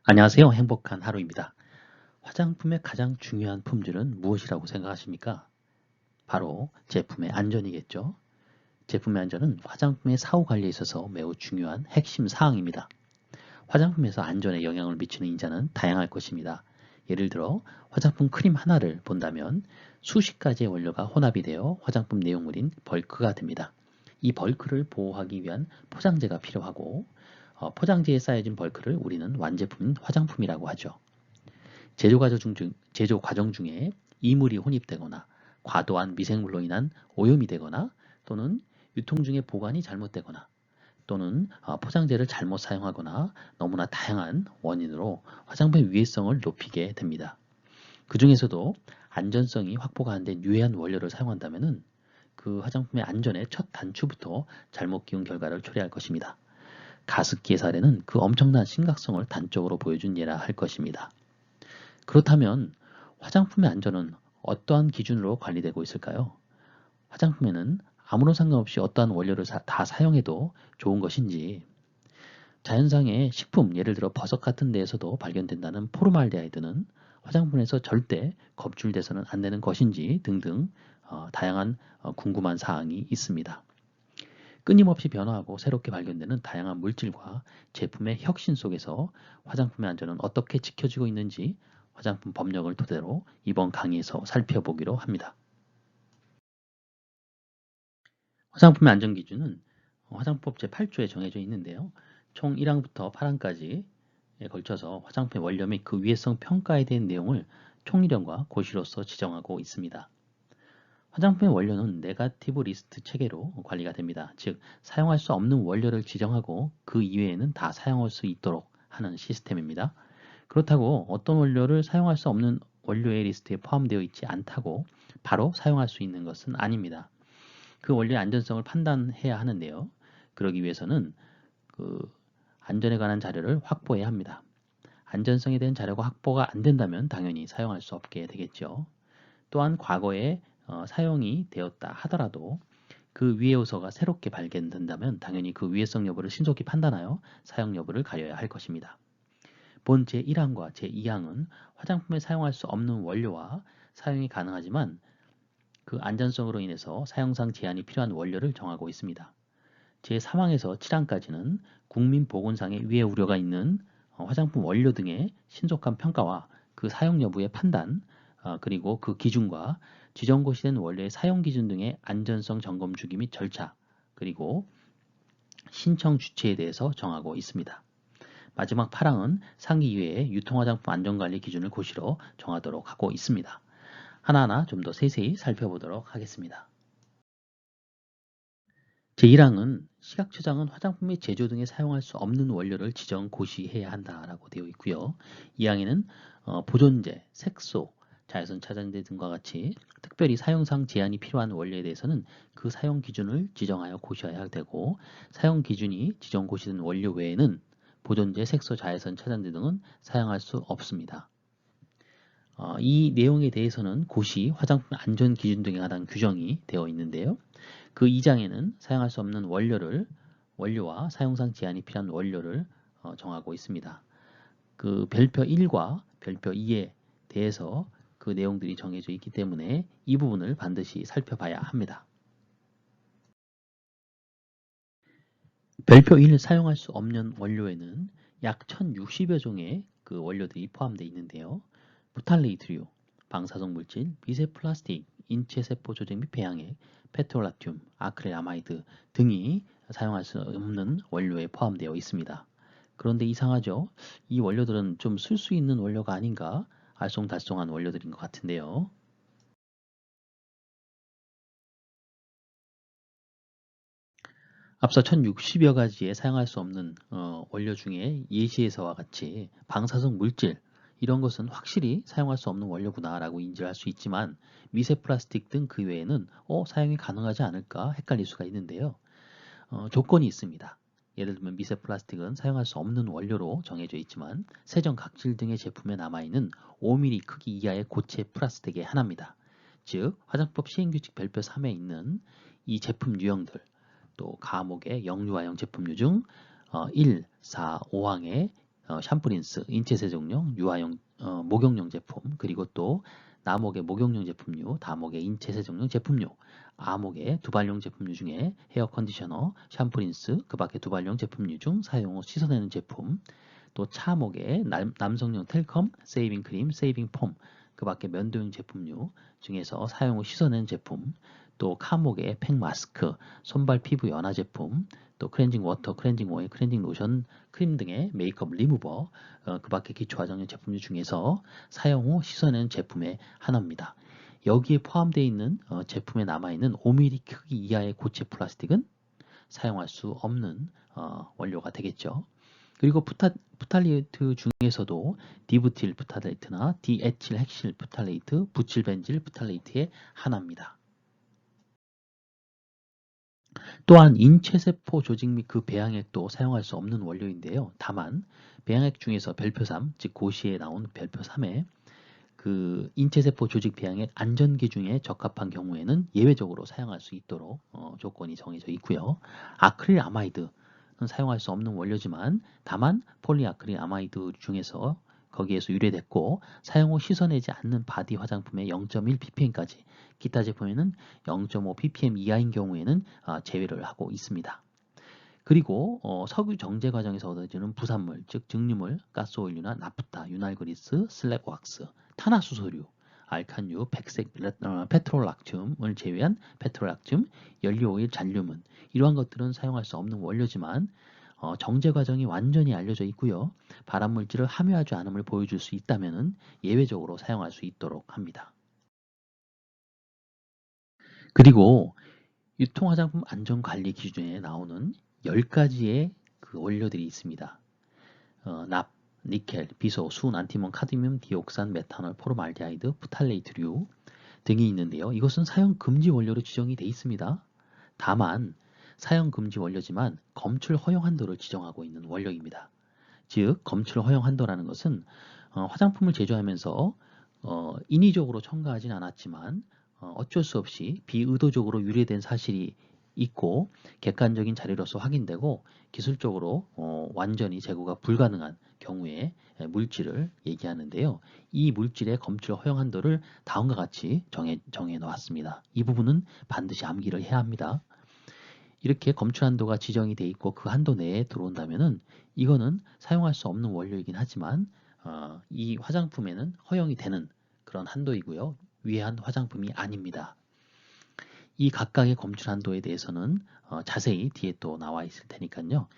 안녕하세요. 행복한 하루입니다. 화장품의 가장 중요한 품질은 무엇이라고 생각하십니까? 바로 제품의 안전이겠죠. 제품의 안전은 화장품의 사후 관리에 있어서 매우 중요한 핵심 사항입니다. 화장품에서 안전에 영향을 미치는 인자는 다양할 것입니다. 예를 들어 화장품 크림 하나를 본다면 수십 가지의 원료가 혼합이 되어 화장품 내용물인 벌크가 됩니다. 이 벌크를 보호하기 위한 포장재가 필요하고 포장재에 쌓여진 벌크를 우리는 완제품인 화장품이라고 하죠. 제조 과정 중에 이물이 혼입되거나 과도한 미생물로 인한 오염이 되거나 또는 유통 중에 보관이 잘못되거나 또는 포장재를 잘못 사용하거나 너무나 다양한 원인으로 화장품의 위해성을 높이게 됩니다. 그 중에서도 안전성이 확보가 안 된 유해한 원료를 사용한다면 그 화장품의 안전의 첫 단추부터 잘못 끼운 결과를 초래할 것입니다. 가습기의 사례는 그 엄청난 심각성을 단적으로 보여준 예라 할 것입니다. 그렇다면 화장품의 안전은 어떠한 기준으로 관리되고 있을까요? 화장품에는 아무런 상관없이 어떠한 원료를 다 사용해도 좋은 것인지, 자연상의 식품, 예를 들어 버섯 같은 데에서도 발견된다는 포르말데하이드는 화장품에서 절대 검출돼서는 안 되는 것인지 등등 다양한 궁금한 사항이 있습니다. 끊임없이 변화하고 새롭게 발견되는 다양한 물질과 제품의 혁신 속에서 화장품의 안전은 어떻게 지켜지고 있는지 화장품 법령을 토대로 이번 강의에서 살펴보기로 합니다. 화장품의 안전 기준은 화장법 제8조에 정해져 있는데요. 총 1항부터 8항까지에 걸쳐서 화장품의 원료 및 그 위해성 평가에 대한 내용을 총리령과 고시로서 지정하고 있습니다. 화장품의 원료는 네거티브 리스트 체계로 관리가 됩니다. 즉, 사용할 수 없는 원료를 지정하고 그 이외에는 다 사용할 수 있도록 하는 시스템입니다. 그렇다고 어떤 원료를 사용할 수 없는 원료의 리스트에 포함되어 있지 않다고 바로 사용할 수 있는 것은 아닙니다. 그 원료의 안전성을 판단해야 하는데요. 그러기 위해서는 그 안전에 관한 자료를 확보해야 합니다. 안전성에 대한 자료가 확보가 안 된다면 당연히 사용할 수 없게 되겠죠. 또한 과거에 사용이 되었다 하더라도 그 위해 요소가 새롭게 발견된다면 당연히 그 위해성 여부를 신속히 판단하여 사용 여부를 가려야 할 것입니다. 본 제1항과 제2항은 화장품에 사용할 수 없는 원료와 사용이 가능하지만 그 안전성으로 인해서 사용상 제한이 필요한 원료를 정하고 있습니다. 제3항에서 7항까지는 국민보건상의 위해 우려가 있는 화장품 원료 등의 신속한 평가와 그 사용 여부의 판단, 그리고 그 기준과 지정고시 된 원료의 사용 기준 등의 안전성 점검 주기 및 절차, 그리고 신청 주체에 대해서 정하고 있습니다. 마지막 8항은 상기 이외의 유통화장품 안전관리 기준을 고시로 정하도록 하고 있습니다. 하나하나 좀 더 세세히 살펴보도록 하겠습니다. 제1항은 시각처장은 화장품 및 제조 등에 사용할 수 없는 원료를 지정 고시해야 한다라고 되어 있고요. 2항에는 보존제, 색소, 자외선 차단제 등과 같이 특별히 사용상 제한이 필요한 원료에 대해서는 그 사용 기준을 지정하여 고시해야 되고, 사용 기준이 지정 고시된 원료 외에는 보존제, 색소, 자외선 차단제 등은 사용할 수 없습니다. 이 내용에 대해서는 고시 화장품 안전 기준 등에 관한 규정이 되어 있는데요. 그 2장에는 사용할 수 없는 원료와 사용상 제한이 필요한 원료를 정하고 있습니다. 그 별표 1과 별표 2에 대해서 그 내용들이 정해져 있기 때문에 이 부분을 반드시 살펴봐야 합니다. 별표 1 사용할 수 없는 원료에는 약 1060여 종의 그 원료들이 포함되어 있는데요. 무탈레이트류, 방사성 물질, 미세 플라스틱, 인체 세포 조직 및 배양액, 페트롤라튬, 아크릴아마이드 등이 사용할 수 없는 원료에 포함되어 있습니다. 그런데 이상하죠? 이 원료들은 좀 쓸 수 있는 원료가 아닌가 알쏭달쏭한 원료들인 것 같은데요. 앞서 1060여 가지의 사용할 수 없는 원료 중에 예시에서와 같이 방사성 물질, 이런 것은 확실히 사용할 수 없는 원료구나 라고 인지할 수 있지만 미세 플라스틱 등 그 외에는 사용이 가능하지 않을까 헷갈릴 수가 있는데요. 조건이 있습니다. 예를 들면 미세 플라스틱은 사용할 수 없는 원료로 정해져 있지만 세정 각질 등의 제품에 남아있는 5mm 크기 이하의 고체 플라스틱의 하나입니다. 즉 화장법 시행규칙 별표 3에 있는 이 제품 유형들, 또 가목의 영유아용 제품류 중 1, 4, 5항의 샴푸린스, 인체세정용, 유아용, 목욕용 제품, 그리고 또 나목의 목욕용 제품류, 다목의 인체세정용 제품류, 아목의 두발용 제품류 중에 헤어 컨디셔너, 샴푸린스, 그 밖에 두발용 제품류 중 사용 후 씻어내는 제품, 또 차목의 남성용 텔컴, 세이빙 크림, 세이빙 폼, 그 밖에 면도용 제품류 중에서 사용 후 씻어내는 제품, 또 카목의 팩 마스크, 손발 피부 연화 제품, 또 클렌징 워터, 클렌징 오일, 클렌징 로션, 크림 등의 메이크업 리무버, 그 밖에 기초 화장용 제품류 중에서 사용 후 씻어내는 제품의 하나입니다. 여기에 포함되어 있는 제품에 남아있는 5mm 크기 이하의 고체 플라스틱은 사용할 수 없는 원료가 되겠죠. 그리고 프탈레이트 중에서도 디부틸 프탈레이트나 디에틸 핵실 프탈레이트, 부칠벤질 프탈레이트의 하나입니다. 또한 인체세포 조직 및 그 배양액도 사용할 수 없는 원료인데요. 다만 배양액 중에서 별표 3, 즉 고시에 나온 별표 3에 그 인체세포 조직 배양액 안전기 중에 적합한 경우에는 예외적으로 사용할 수 있도록 조건이 정해져 있고요. 아크릴 아마이드는 사용할 수 없는 원료지만 다만 폴리아크릴 아마이드 중에서 거기에서 유래됐고 사용 후 씻어내지 않는 바디 화장품의 0.1 ppm까지 기타 제품에는 0.5 ppm 이하인 경우에는 제외를 하고 있습니다. 그리고 석유 정제 과정에서 얻어지는 부산물, 즉 증류물, 가스오일류나 나프타, 윤활그리스, 슬랙왁스, 탄화수소류, 알칸유, 백색 페트롤락튬을 제외한 페트롤락튬, 연료오일 잔류문 이러한 것들은 사용할 수 없는 원료지만 정제 과정이 완전히 알려져 있고요. 발암물질을 함유하지 않음을 보여줄 수 있다면 예외적으로 사용할 수 있도록 합니다. 그리고 유통화장품 안전관리 기준에 나오는 10가지의 그 원료들이 있습니다. 납, 니켈, 비소, 순, 안티몬, 카드뮴, 디옥산, 메탄올, 포르말데하이드, 프탈레이트류 등이 있는데요. 이것은 사용 금지 원료로 지정이 되어 있습니다. 다만 사용 금지 원료지만 검출 허용 한도를 지정하고 있는 원료입니다. 즉 검출 허용 한도라는 것은 화장품을 제조하면서 인위적으로 첨가하진 않았지만 어쩔 수 없이 비의도적으로 유래된 사실이 있고 객관적인 자료로서 확인되고 기술적으로 완전히 제거가 불가능한 경우에 물질을 얘기하는데요. 이 물질의 검출 허용 한도를 다음과 같이 정해 놓았습니다. 이 부분은 반드시 암기를 해야 합니다. 이렇게 검출 한도가 지정이 돼 있고 그 한도 내에 들어온다면은 이거는 사용할 수 없는 원료이긴 하지만 이 화장품에는 허용이 되는 그런 한도이고요. 위한 화장품이 아닙니다. 이 각각의 검출 한도에 대해서는 자세히 뒤에 또 나와 있을 테니까요.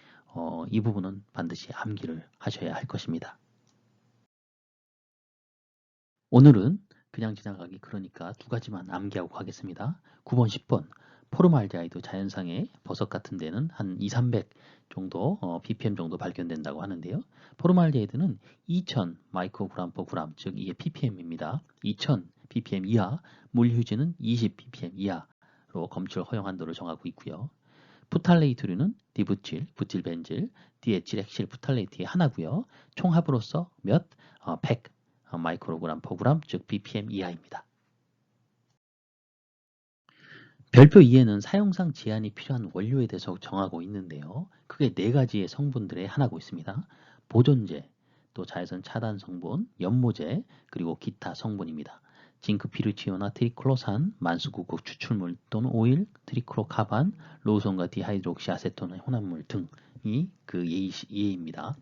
이 부분은 반드시 암기를 하셔야 할 것입니다. 오늘은 그냥 지나가기 그러니까 두 가지만 암기하고 가겠습니다. 9번, 10번 포르말데하이드 자연상의 버섯 같은 데는 한 2, 300 정도 ppm 정도 발견된다고 하는데요. 포르말데하이드는 2000 마이크로그램 per 그램, 즉 이게 ppm입니다. 2000 ppm 이하, 물휴지는 20 ppm 이하로 검출 허용 한도를 정하고 있고요. 프탈레이트류는 디부틸, 부틸벤질, 디에틸엑실 프탈레이트의 하나고요. 총 합으로서 100 마이크로그램 per 그램, 즉 ppm 이하입니다. 별표 2에는 사용상 제한이 필요한 원료에 대해서 정하고 있는데요. 크게 4가지의 성분들에 하나고 있습니다. 보존제, 또 자외선 차단 성분, 연모제, 그리고 기타 성분입니다. 징크 피르치오나 트리클로산, 만수구국 추출물 또는 오일, 트리클로카반, 로손과 디하이드록시 아세톤의 혼합물 등이 그 예입니다.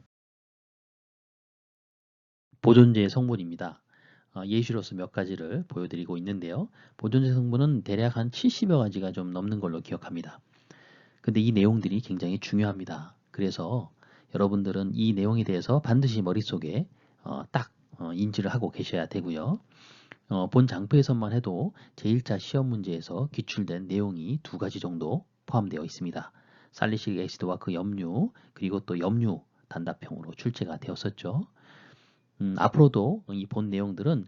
보존제의 성분입니다. 예시로서 몇 가지를 보여드리고 있는데요. 보존제 성분은 대략 한 70여 가지가 좀 넘는 걸로 기억합니다. 근데 이 내용들이 굉장히 중요합니다. 그래서 여러분들은 이 내용에 대해서 반드시 머릿속에 딱 인지를 하고 계셔야 되고요. 본 장표에서만 해도 제1차 시험 문제에서 기출된 내용이 2가지 정도 포함되어 있습니다. 살리식 애시드와 그 염류, 그리고 또 염류 단답형으로 출제가 되었었죠. 앞으로도 이 본 내용들은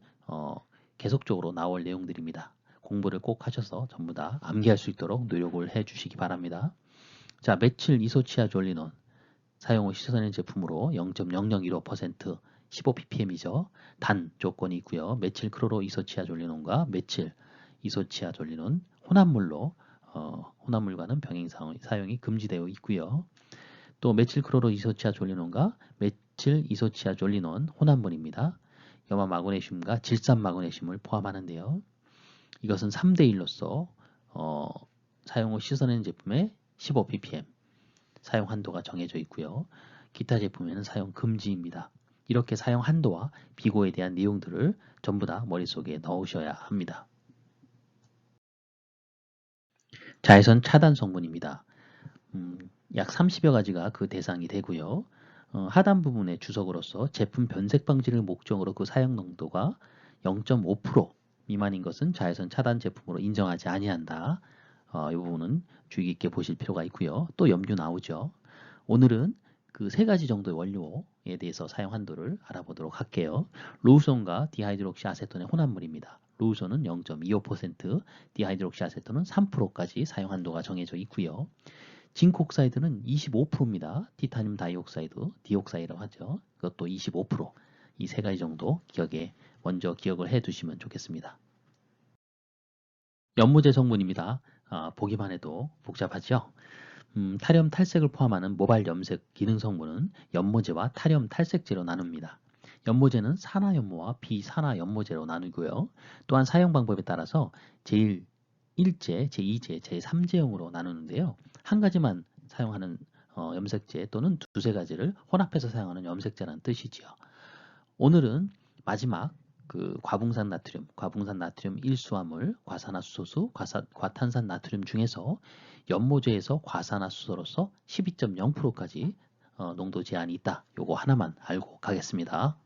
계속적으로 나올 내용들입니다. 공부를 꼭 하셔서 전부 다 암기할 수 있도록 노력을 해 주시기 바랍니다. 자, 메칠 이소치아졸리논 사용 후 씻어낸 제품으로 0.0015% 15ppm이죠. 단 조건이 있고요. 메칠 크로로 이소치아졸리논과 메칠 이소치아졸리논 혼합물로 혼합물과는 병행 사용이 금지되어 있고요. 또 메칠 크로로 이소치아졸리논과 메틸 이소치아졸리논 혼합물입니다. 염화 마그네슘과 질산 마그네슘을 포함하는데요. 이것은 3대1로서 사용 후 씻어낸 제품에 15ppm 사용 한도가 정해져 있고요. 기타 제품에는 사용 금지입니다. 이렇게 사용 한도와 비고에 대한 내용들을 전부 다 머릿속에 넣으셔야 합니다. 자외선 차단 성분입니다. 약 30여 가지가 그 대상이 되고요. 하단 부분의 주석으로서 제품 변색 방지를 목적으로 그 사용 농도가 0.5% 미만인 것은 자외선 차단 제품으로 인정하지 아니한다. 이 부분은 주의 깊게 보실 필요가 있고요. 또 염류 나오죠. 오늘은 그 세 가지 정도의 원료에 대해서 사용 한도를 알아보도록 할게요. 로우손과 디하이드록시 아세톤의 혼합물입니다. 로우손은 0.25%, 디하이드록시 아세톤은 3%까지 사용 한도가 정해져 있고요. 징크옥사이드는 25%입니다. 티타늄 다이옥사이드, 디옥사이드라고 하죠. 그것도 25%. 이 세 가지 정도 먼저 기억을 해 두시면 좋겠습니다. 연모제 성분입니다. 보기만 해도 복잡하죠? 탈염 탈색을 포함하는 모발 염색 기능 성분은 연모제와 탈염 탈색제로 나눕니다. 연모제는 산화 연모와 비산화 연모제로 나누고요. 또한 사용 방법에 따라서 제1제, 제2제, 제3제형으로 나누는데요. 한 가지만 사용하는 염색제 또는 두세 가지를 혼합해서 사용하는 염색제라는 뜻이지요. 오늘은 마지막 과붕산 나트륨 일수화물, 과산화수소수, 과탄산 나트륨 중에서 연모제에서 과산화수소로서 12.0%까지 농도 제한이 있다. 요거 하나만 알고 가겠습니다.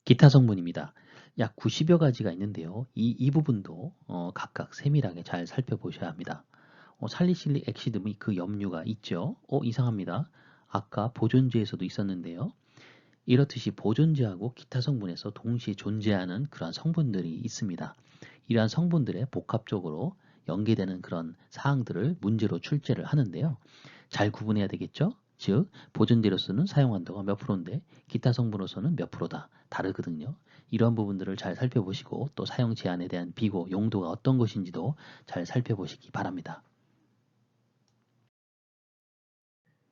기타 성분입니다. 약 90여 가지가 있는데요. 이 부분도 각각 세밀하게 잘 살펴보셔야 합니다. 살리실릭 액시드 및 그 염류가 있죠. 이상합니다. 아까 보존제에서도 있었는데요. 이렇듯이 보존제하고 기타 성분에서 동시에 존재하는 그러한 성분들이 있습니다. 이러한 성분들의 복합적으로 연계되는 그런 사항들을 문제로 출제를 하는데요. 잘 구분해야 되겠죠? 즉 보존제로서는 사용 한도가 몇 프로인데 기타 성분으로서는 몇 프로다 다르거든요. 이러한 부분들을 잘 살펴보시고 또 사용 제한에 대한 비고 용도가 어떤 것인지도 잘 살펴보시기 바랍니다.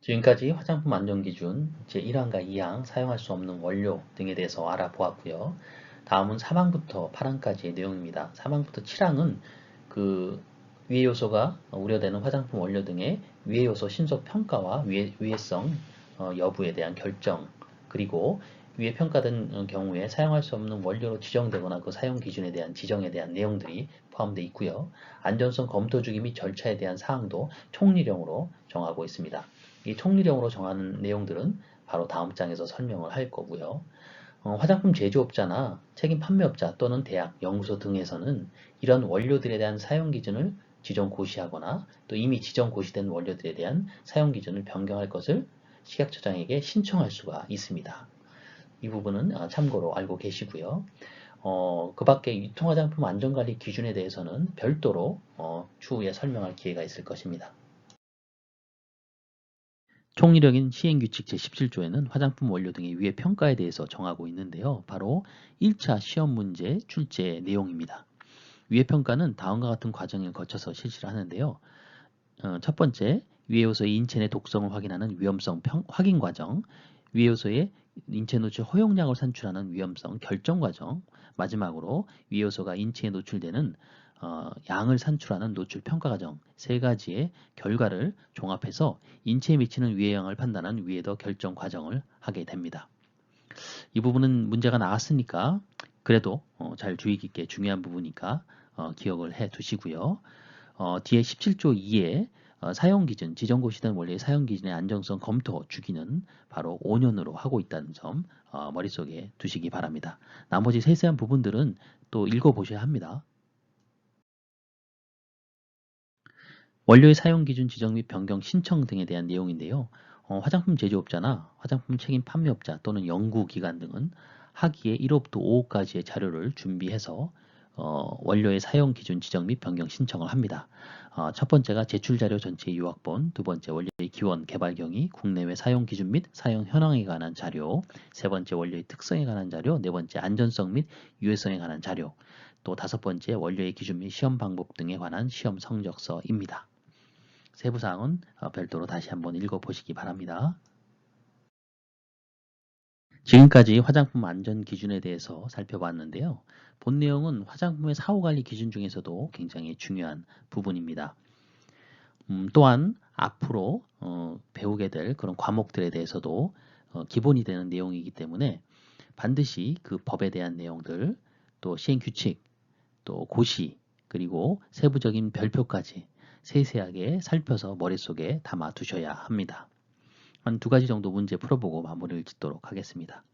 지금까지 화장품 안전기준 제1항과 2항 사용할 수 없는 원료 등에 대해서 알아보았고요. 다음은 3항부터 8항까지의 내용입니다. 3항부터 7항은 그 위해 요소가 우려되는 화장품 원료 등의 위해 요소 신속 평가와 위해성 여부에 대한 결정, 그리고 위해 평가된 경우에 사용할 수 없는 원료로 지정되거나 그 사용 기준에 대한 지정에 대한 내용들이 포함되어 있고요. 안전성 검토 주기 및 절차에 대한 사항도 총리령으로 정하고 있습니다. 이 총리령으로 정하는 내용들은 바로 다음 장에서 설명을 할 거고요. 화장품 제조업자나 책임 판매업자 또는 대학, 연구소 등에서는 이런 원료들에 대한 사용 기준을 지정 고시하거나 또 이미 지정 고시된 원료들에 대한 사용 기준을 변경할 것을 식약처장에게 신청할 수가 있습니다. 이 부분은 참고로 알고 계시고요. 그 밖에 유통화장품 안전관리 기준에 대해서는 별도로 추후에 설명할 기회가 있을 것입니다. 총리령인 시행규칙 제17조에는 화장품 원료 등의 위해 평가에 대해서 정하고 있는데요. 바로 1차 시험 문제 출제 내용입니다. 위해 평가는 다음과 같은 과정을 거쳐서 실시를 하는데요. 첫 번째, 위해 요소의 인체 내 독성을 확인하는 위험성 확인 과정, 위해 요소의 인체 노출 허용량을 산출하는 위험성 결정 과정, 마지막으로 위해 요소가 인체에 노출되는 양을 산출하는 노출 평가 과정 세 가지의 결과를 종합해서 인체에 미치는 위해 영향을 판단한 위해더 결정 과정을 하게 됩니다. 이 부분은 문제가 나왔으니까 그래도 잘 주의 깊게 중요한 부분이니까 기억을 해 두시고요. 뒤에 17조 2에 사용기준, 지정고시된 원료의 사용기준의 안정성 검토 주기는 바로 5년으로 하고 있다는 점 머릿속에 두시기 바랍니다. 나머지 세세한 부분들은 또 읽어보셔야 합니다. 원료의 사용기준 지정 및 변경 신청 등에 대한 내용인데요. 화장품 제조업자나 화장품 책임 판매업자 또는 연구기관 등은 하기에 1호부터 5호까지의 자료를 준비해서 원료의 사용기준 지정 및 변경 신청을 합니다. 첫 번째가 제출자료 전체 요약본, 두 번째 원료의 기원, 개발 경위, 국내외 사용 기준 및 사용 현황에 관한 자료, 세 번째 원료의 특성에 관한 자료, 네 번째 안전성 및 유해성에 관한 자료, 또 다섯 번째 원료의 기준 및 시험 방법 등에 관한 시험 성적서입니다. 세부사항은 별도로 다시 한번 읽어보시기 바랍니다. 지금까지 화장품 안전 기준에 대해서 살펴봤는데요. 본 내용은 화장품의 사후관리 기준 중에서도 굉장히 중요한 부분입니다. 또한 앞으로 배우게 될 그런 과목들에 대해서도 기본이 되는 내용이기 때문에 반드시 그 법에 대한 내용들, 또 시행규칙, 또 고시, 그리고 세부적인 별표까지 세세하게 살펴서 머릿속에 담아 두셔야 합니다. 한 두 가지 정도 문제 풀어보고 마무리를 짓도록 하겠습니다.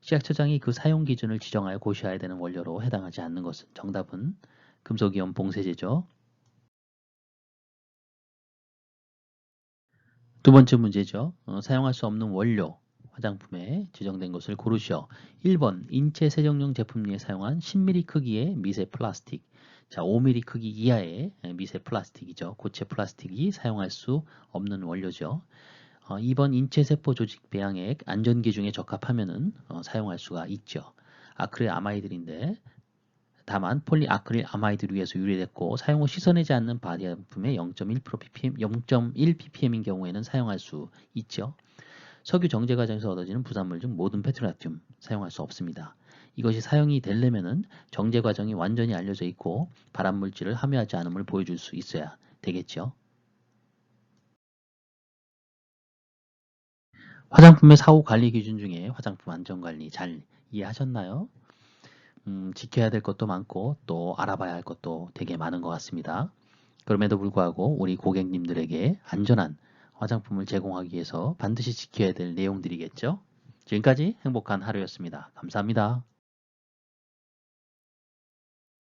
시약처장이 그 사용 기준을 지정하여 고시해야 되는 원료로 해당하지 않는 것은 정답은 금속이온 봉쇄제죠. 두 번째 문제죠. 사용할 수 없는 원료, 화장품에 지정된 것을 고르시오. 1번 인체 세정용 제품 내에 사용한 10mm 크기의 미세 플라스틱. 자, 5mm 크기 이하의 미세 플라스틱이죠. 고체 플라스틱이 사용할 수 없는 원료죠. 2번 인체세포 조직 배양액 안전기준에 적합하면은 사용할 수가 있죠. 아크릴 아마이드인데 다만 폴리아크릴 아마이드를 위해서 유래됐고 사용 후 씻어내지 않는 발효품의 0.1ppm인 경우에는 사용할 수 있죠. 석유 정제 과정에서 얻어지는 부산물 중 모든 페트라튬 사용할 수 없습니다. 이것이 사용이 되려면은 정제 과정이 완전히 알려져 있고 발암물질을 함유하지 않음을 보여줄 수 있어야 되겠죠. 화장품의 사후 관리 기준 중에 화장품 안전 관리 잘 이해하셨나요? 지켜야 될 것도 많고 또 알아봐야 할 것도 되게 많은 것 같습니다. 그럼에도 불구하고 우리 고객님들에게 안전한 화장품을 제공하기 위해서 반드시 지켜야 될 내용들이겠죠. 지금까지 행복한 하루였습니다. 감사합니다.